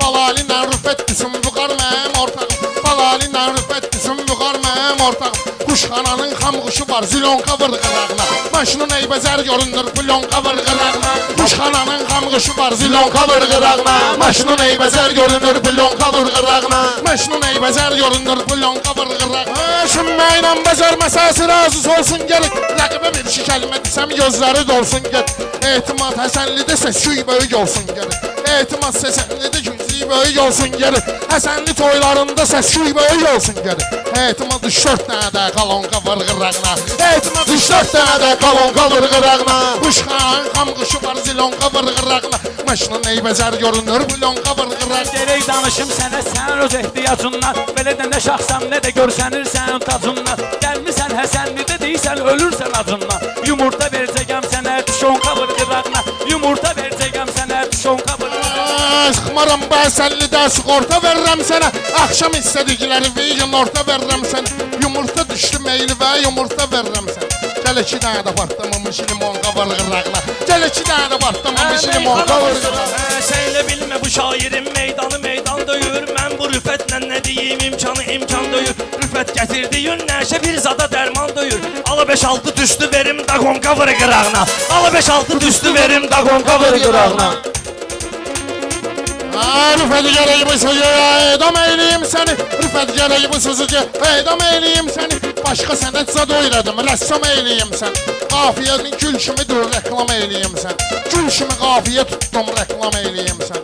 Balalinə rüfət düşün vüqar mənim ortağım. Balalinə rüfət düşün vüqar mənim ortağım. Kuşxananın xam quşu var zilonka vırqırağına. Maşının eybəcər görünür plyonka vırqırağına. Kuşxananın xam quşu var zilonka vırqırağına. Maşının eybəcər görünür plyonka vırqırağına. Maşının eybəcər görünür plyonka vırqırağına. Şümməylə bəzərməsəsi razı olsun gerek. Rəqibə bir iki kəlmə desəm gözləri dolsun gerek. Etimad Həsənlidə səs-küy böyük olsun gerek. Etimad Həsənlidə güclü böyük olsun gerek. Həsənli toylarında səs-küy böyük olsun gerek. Etimad 3-4 dənə də kalonka vırqırağına. Etimad 3-4 dənə də kalonka vırqırağına. Kuşxananın xam quşu var zilonka vırqırağına. Maşının eybəcər görünür plyonka vırqırağına. Gerek danışım sənə sən öz ehtiyacından. Belə də nə şaxsan nə də görsənir sənin tacından. Gəlmisən Həsənlidə deysən ölürsən acından. Yumurta verəcəyəm sənə tişonka vırqırağına. Yumurta verəcəyəm sənə tişonka vırqırağına. Sıxmaram Həsənlidə sığorta verirəm sənə. Akşam istədikləri veyin orta verirəm sənə. Yumurta düşdü meyli və yumurta verirəm sənə. Gəl 2 dənə də partlamamış limonka vırqırağına. Gəl 2 dənə də partlamamış limonka vırqırağına. Şeylə bilmə bu şairin meydanı meydan döyür. Mən bu rüfətlə nə deyim imkanı imkan döyür. Rüfət gətirdiyin nəşə bir zada dərman döyür. Ala 5-6 düşdü verim dagonka vırqırağına. Ala 5-6 düşdü verim dagonka vırqırağına. Rüfət gərək bu sözü edam eyliyim səni. Rüfət gərək bu sözü edam eyliyim səni. Başqa sənət zad oyladım, rəssam eyliyim sən. Qafiyyənin gül kimi dur, reklam eyliyim sən. Gül kimi qafiyə tutdum, reklam eyliyim sən.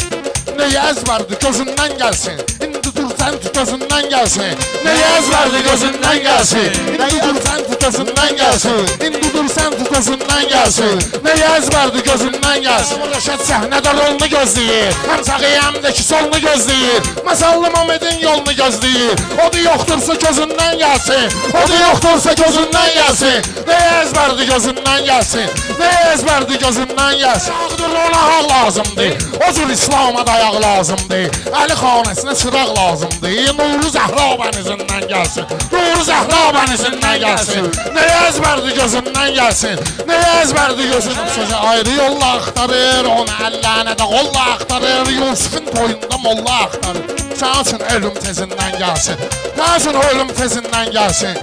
Nəyə əzbərdi gözündən gəlsin. İndi dur sən tut gözündən gəlsin. Nəyə əzbərdi gözündən gəlsin. İndi dur sən tut gözündən gəlsin. İndi dur sən tut gözündən gəlsin. Nəyə əzbərdi gözündən gəlsin. Rəşad səhnədə rolunu gözləyir. Həm sağı həm də ki solunu gözləyir. Masallı Məhmədin yolunu gözləyir. O da yoxdursa gözündən gəlsin. O da yoxdursa gözündən gəlsin. Nəyə əzbərdi gözündən gəlsin. Nəyə əzbərdi gözündən gəlsin. Ağdır ona haq lazımdır. O cür İslam'a dayaq lazımdır. Əli xanəsinə çıraq lazımdır. Nuru Zəhra bənizindən gəlsin. Nuru Zəhra bənizindən gəlsin. Nəyə əzbərdi gözündən gəlsin. Nəyə əzbərdi gözündən sözü ayrı yolla axtarır. Onu əllərinə də qolla axtarır. Yusuf'un toyunda molla axtarır. Sənin üçün ölüm tezindən gəlsin. Sənin üçün ölüm tezindən gəlsin.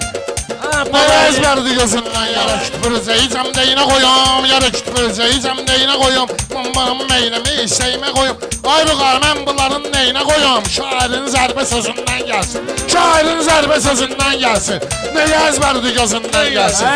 Nəyə əzbərdi gözündən yara kütpürəcəyi cəmdəyinə qoyum. Yara kütpürəcəyi cəmdəyinə qoyum. Mambanın meylimi işləyimə qoyum. Ay Vüqar mən bunların neyinə qoyum. Şairin zərbə sözündən gəlsin. Şairin zərbə sözündən gəlsin. Nəyə əzbərdi gözündən gəlsin.